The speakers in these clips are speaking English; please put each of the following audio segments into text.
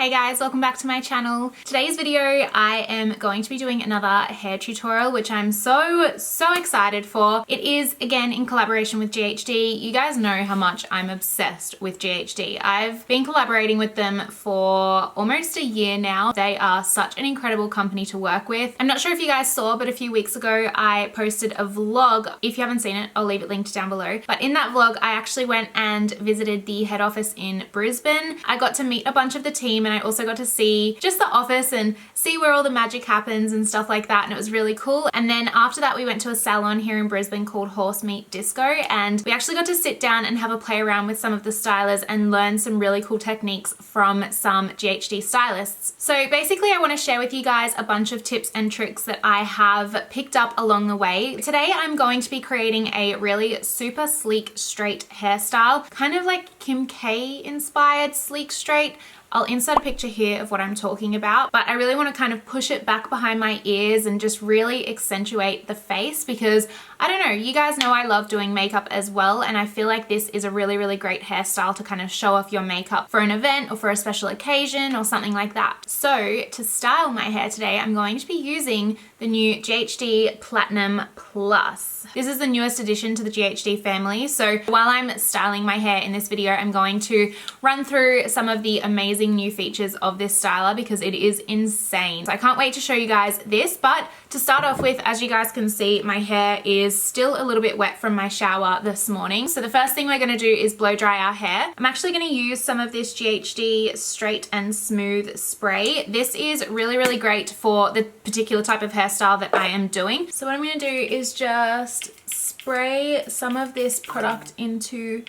Hey guys, welcome back to my channel. Today's video I am going to be doing another hair tutorial which I'm so excited for. It is again in collaboration with GHD. You guys know how much I'm obsessed with GHD. I've been collaborating with them for almost a year now. They are such an incredible company to work with. I'm not sure if you guys saw, but a few weeks ago I posted a vlog. If you haven't seen it, I'll leave it linked down below. But in that vlog I actually went and visited the head office in Brisbane. I got to meet a bunch of the team and I also got to see just the office and see where all the magic happens and stuff like that, and it was really cool. And then after that we went to a salon here in Brisbane called Horse Meat Disco, and we actually got to sit down and have a play around with some of the stylers and learn some really cool techniques from some GHD stylists. So basically I want to share with you guys a bunch of tips and tricks that I have picked up along the way. Today I'm going to be creating a really super sleek straight hairstyle, kind of like Kim K inspired sleek straight. I'll insert a picture here of what I'm talking about, but I really want to kind of push it back behind my ears and just really accentuate the face because I don't know, you guys know I love doing makeup as well, and I feel like this is a really great hairstyle to kind of show off your makeup for an event or for a special occasion or something like that. So to style my hair today, I'm going to be using the new GHD Platinum Plus. This is the newest addition to the GHD family. So while I'm styling my hair in this video, I'm going to run through some of the amazing new features of this styler because it is insane. So I can't wait to show you guys this, but to start off with, as you guys can see, my hair is still a little bit wet from my shower this morning. So the first thing we're gonna do is blow dry our hair. I'm actually gonna use some of this GHD Straight and Smooth spray. This is really great for the particular type of hairstyle that I am doing. So what I'm gonna do is just spray some of this product into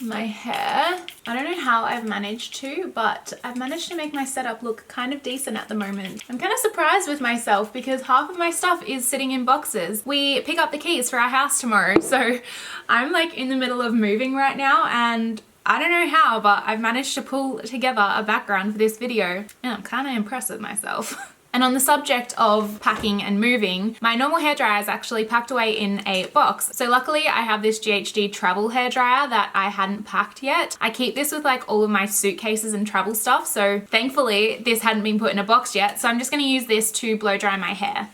my hair. I don't know how I've managed to, but I've managed to make my setup look kind of decent at the moment. I'm kind of surprised with myself because half of my stuff is sitting in boxes. We pick up the keys for our house tomorrow, so I'm like in the middle of moving right now and I don't know how, but I've managed to pull together a background for this video and I'm kind of impressed with myself. And on the subject of packing and moving, my normal hairdryer is actually packed away in a box. So luckily I have this GHD travel hairdryer that I hadn't packed yet. I keep this with like all of my suitcases and travel stuff. So thankfully this hadn't been put in a box yet. So I'm just gonna use this to blow dry my hair.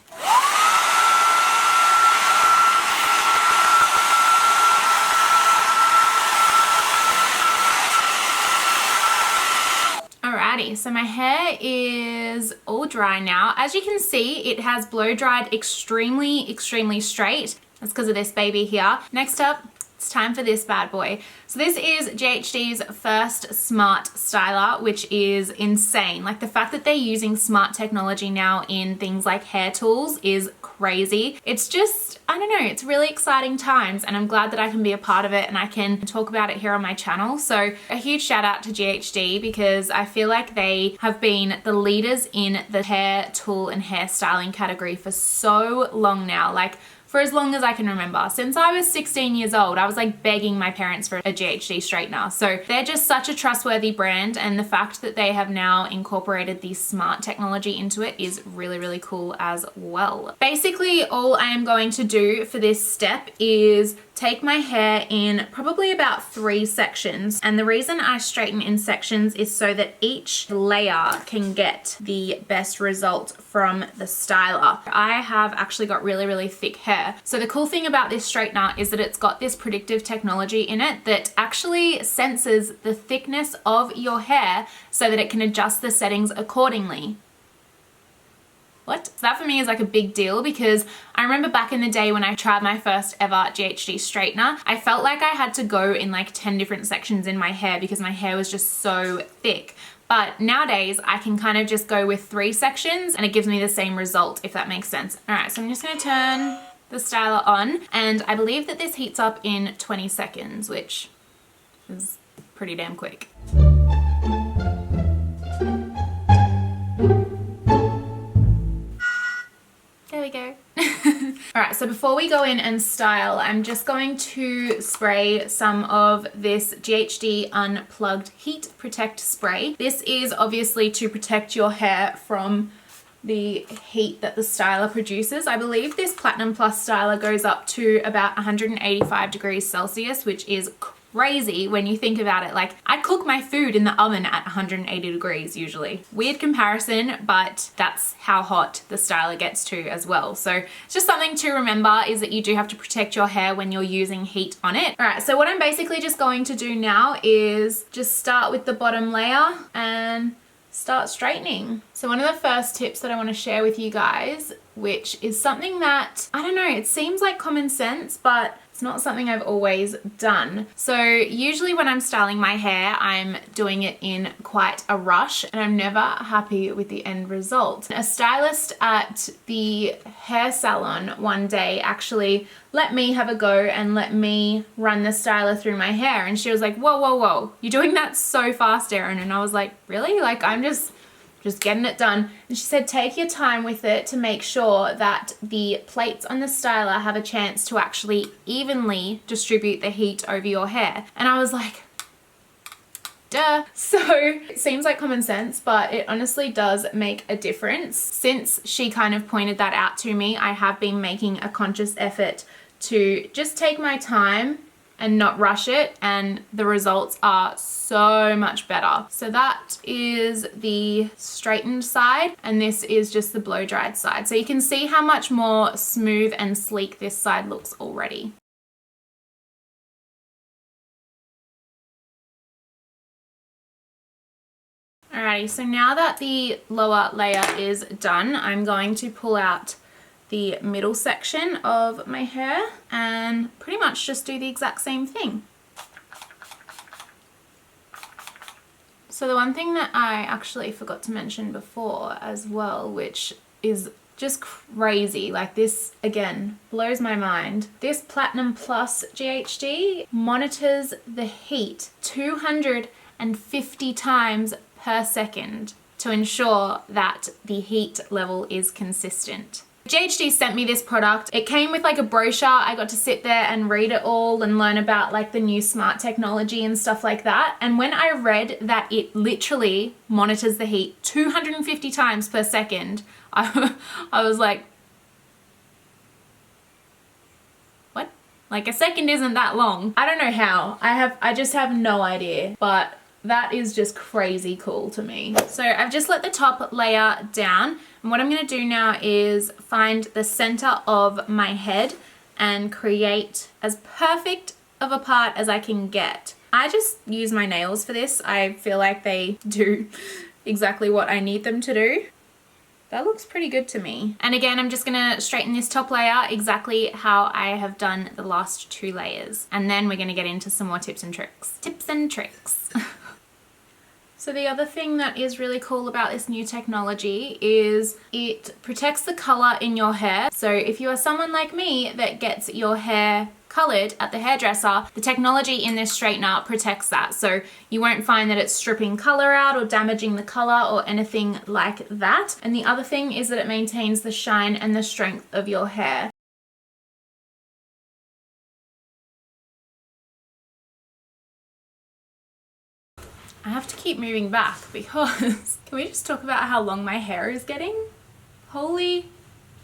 So my hair is all dry now. As you can see, it has blow dried extremely straight. That's because of this baby here. Next up, it's time for this bad boy. So this is GHD's first smart styler, which is insane. Like the fact that they're using smart technology now in things like hair tools is crazy. It's just, I don't know, it's really exciting times and I'm glad that I can be a part of it and I can talk about it here on my channel. So a huge shout out to GHD because I feel like they have been the leaders in the hair tool and hairstyling category for so long now. Like for as long as I can remember. Since I was 16 years old, I was like begging my parents for a GHD straightener. So they're just such a trustworthy brand, and the fact that they have now incorporated the smart technology into it is really cool as well. Basically, all I am going to do for this step is take my hair in probably about 3 sections. And the reason I straighten in sections is so that each layer can get the best result from the styler. I have actually got really thick hair. So the cool thing about this straightener is that it's got this predictive technology in it that actually senses the thickness of your hair so that it can adjust the settings accordingly. What? So that for me is like a big deal because I remember back in the day when I tried my first ever GHD straightener, I felt like I had to go in like 10 different sections in my hair because my hair was just so thick. But nowadays I can kind of just go with 3 sections and it gives me the same result, if that makes sense. All right, so I'm just gonna turn the styler on and I believe that this heats up in 20 seconds, which is pretty damn quick. There we go. Alright, so before we go in and style, I'm just going to spray some of this GHD Unplugged Heat Protect Spray. This is obviously to protect your hair from the heat that the styler produces. I believe this Platinum Plus styler goes up to about 185 degrees Celsius, which is crazy when you think about it. Like, I cook my food in the oven at 180 degrees usually. Weird comparison, but that's how hot the styler gets to as well. So it's just something to remember, is that you do have to protect your hair when you're using heat on it. All right, so what I'm basically just going to do now is just start with the bottom layer and start straightening. So one of the first tips that I want to share with you guys, which is something that, I don't know, it seems like common sense, but it's not something I've always done. So usually when I'm styling my hair, I'm doing it in quite a rush and I'm never happy with the end result. A stylist at the hair salon one day actually let me have a go and let me run the styler through my hair, and she was like, whoa, whoa, whoa, you're doing that so fast, Erin. And I was like, really? Like, I'm just getting it done. And she said, take your time with it to make sure that the plates on the styler have a chance to actually evenly distribute the heat over your hair. And I was like, duh. So it seems like common sense, but it honestly does make a difference. Since she kind of pointed that out to me, I have been making a conscious effort to just take my time and not rush it, and the results are so much better. So that is the straightened side, and this is just the blow dried side. So you can see how much more smooth and sleek this side looks already. Alrighty, so now that the lower layer is done, I'm going to pull out the middle section of my hair and pretty much just do the exact same thing. So the one thing that I actually forgot to mention before as well, which is just crazy, like this again blows my mind. This Platinum Plus GHD monitors the heat 250 times per second to ensure that the heat level is consistent. GHD sent me this product. It came with like a brochure. I got to sit there and read it all and learn about like the new smart technology and stuff like that. And when I read that it literally monitors the heat 250 times per second, I was like, what? Like, a second isn't that long. I don't know how. I just have no idea, but that is just crazy cool to me. So I've just let the top layer down, and what I'm going to do now is find the center of my head and create as perfect of a part as I can get. I just use my nails for this. I feel like they do exactly what I need them to do. That looks pretty good to me. And again, I'm just gonna straighten this top layer exactly how I have done the last two layers. And then we're gonna get into some more tips and tricks. Tips and tricks. So the other thing that is really cool about this new technology is it protects the color in your hair. So if you are someone like me that gets your hair colored at the hairdresser, the technology in this straightener protects that. So you won't find that it's stripping color out or damaging the color or anything like that. And the other thing is that it maintains the shine and the strength of your hair. I have to keep moving back because can we just talk about how long my hair is getting? Holy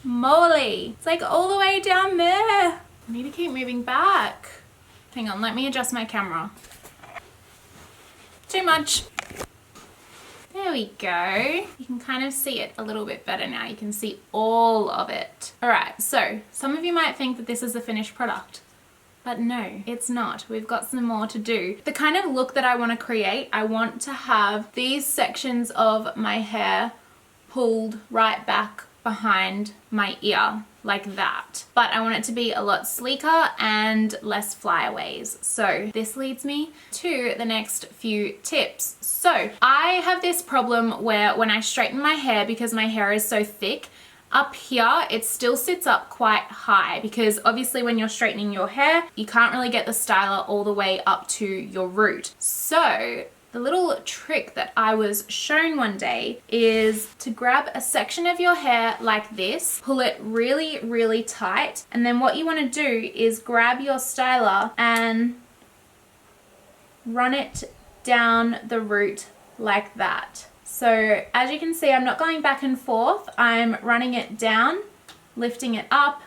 moly. It's like all the way down there. I need to keep moving back. Hang on, let me adjust my camera. Too much. There we go. You can kind of see it a little bit better now. You can see all of it. All right, so some of you might think that this is the finished product. But no, it's not. We've got some more to do. The kind of look that I want to create, I want to have these sections of my hair pulled right back behind my ear like that. But I want it to be a lot sleeker and less flyaways. So this leads me to the next few tips. So I have this problem where when I straighten my hair, because my hair is so thick, up here, it still sits up quite high because obviously when you're straightening your hair, you can't really get the styler all the way up to your root. So the little trick that I was shown one day is to grab a section of your hair like this, pull it really, really tight, and then what you want to do is grab your styler and run it down the root like that. So as you can see, I'm not going back and forth. I'm running it down, lifting it up,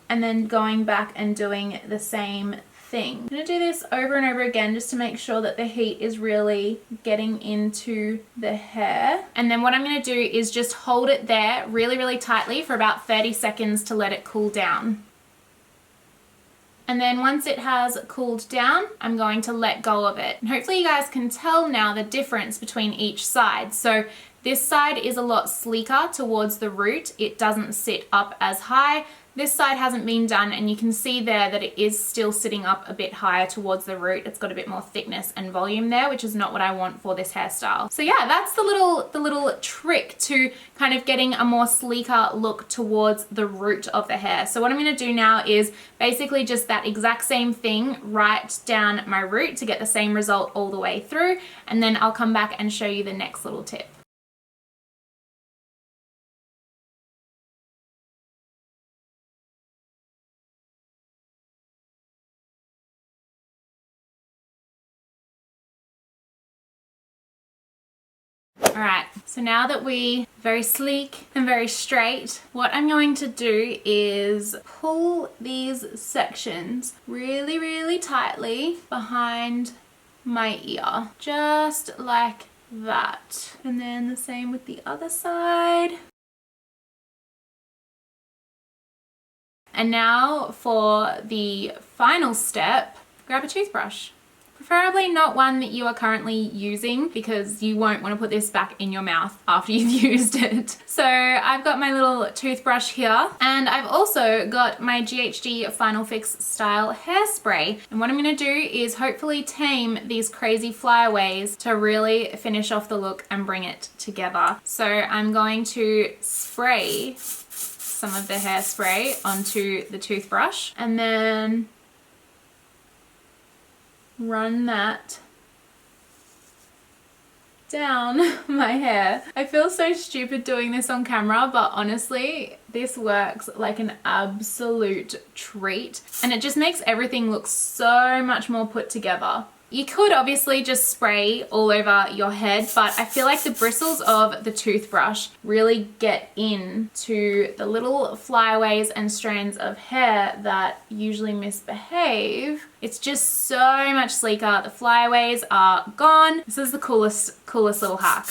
and then going back and doing the same thing. I'm gonna do this over and over again just to make sure that the heat is really getting into the hair. And then what I'm gonna do is just hold it there really, really tightly for about 30 seconds to let it cool down. And then once it has cooled down, I'm going to let go of it. And hopefully you guys can tell now the difference between each side. So this side is a lot sleeker towards the root. It doesn't sit up as high. This side hasn't been done, and you can see there that it is still sitting up a bit higher towards the root. It's got a bit more thickness and volume there, which is not what I want for this hairstyle. So yeah, that's the little trick to kind of getting a more sleeker look towards the root of the hair. So what I'm gonna do now is basically just that exact same thing right down my root to get the same result all the way through, and then I'll come back and show you the next little tip. Alright, so now that we very sleek and very straight, what I'm going to do is pull these sections really, really tightly behind my ear, just like that. And then the same with the other side. And now for the final step, grab a toothbrush. Preferably not one that you are currently using, because you won't want to put this back in your mouth after you've used it. So I've got my little toothbrush here, and I've also got my GHD Final Fix style hairspray. And what I'm going to do is hopefully tame these crazy flyaways to really finish off the look and bring it together. So I'm going to spray some of the hairspray onto the toothbrush, and then run that down my hair. I feel so stupid doing this on camera, but honestly, this works like an absolute treat, and it just makes everything look so much more put together. You could obviously just spray all over your head, but I feel like the bristles of the toothbrush really get into the little flyaways and strands of hair that usually misbehave. It's just so much sleeker. The flyaways are gone. This is the coolest little hack.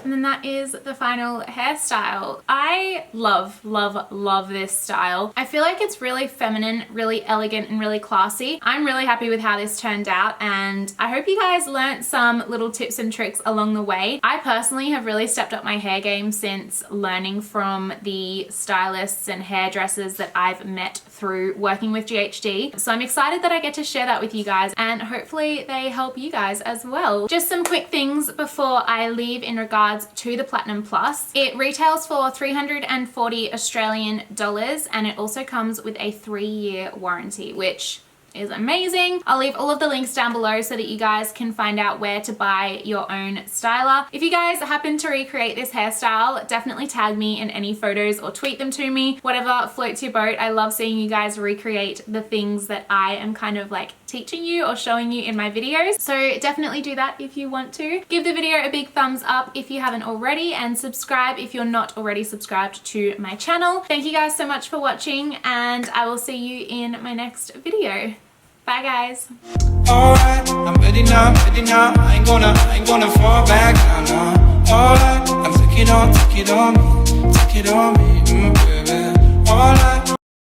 And then that is the final hairstyle. I love, love, love this style. I feel like it's really feminine, really elegant, and really classy. I'm really happy with how this turned out, and I hope you guys learnt some little tips and tricks along the way. I personally have really stepped up my hair game since learning from the stylists and hairdressers that I've met through working with GHD. So I'm excited that I get to share that with you guys, and hopefully they help you guys as well. Just some quick things before I leave in regards to the Platinum Plus. It retails for $340 Australian, and it also comes with a 3-year warranty, which is amazing. I'll leave all of the links down below so that you guys can find out where to buy your own styler. If you guys happen to recreate this hairstyle, definitely tag me in any photos or tweet them to me, whatever floats your boat. I love seeing you guys recreate the things that I am kind of like teaching you or showing you in my videos. So definitely do that if you want to. Give the video a big thumbs up if you haven't already, and subscribe if you're not already subscribed to my channel. Thank you guys so much for watching, and I will see you in my next video. Bye guys. Alright, I'm ready now, I ain't gonna fall back now, no. Alright, I'm take it on me, baby. Alright.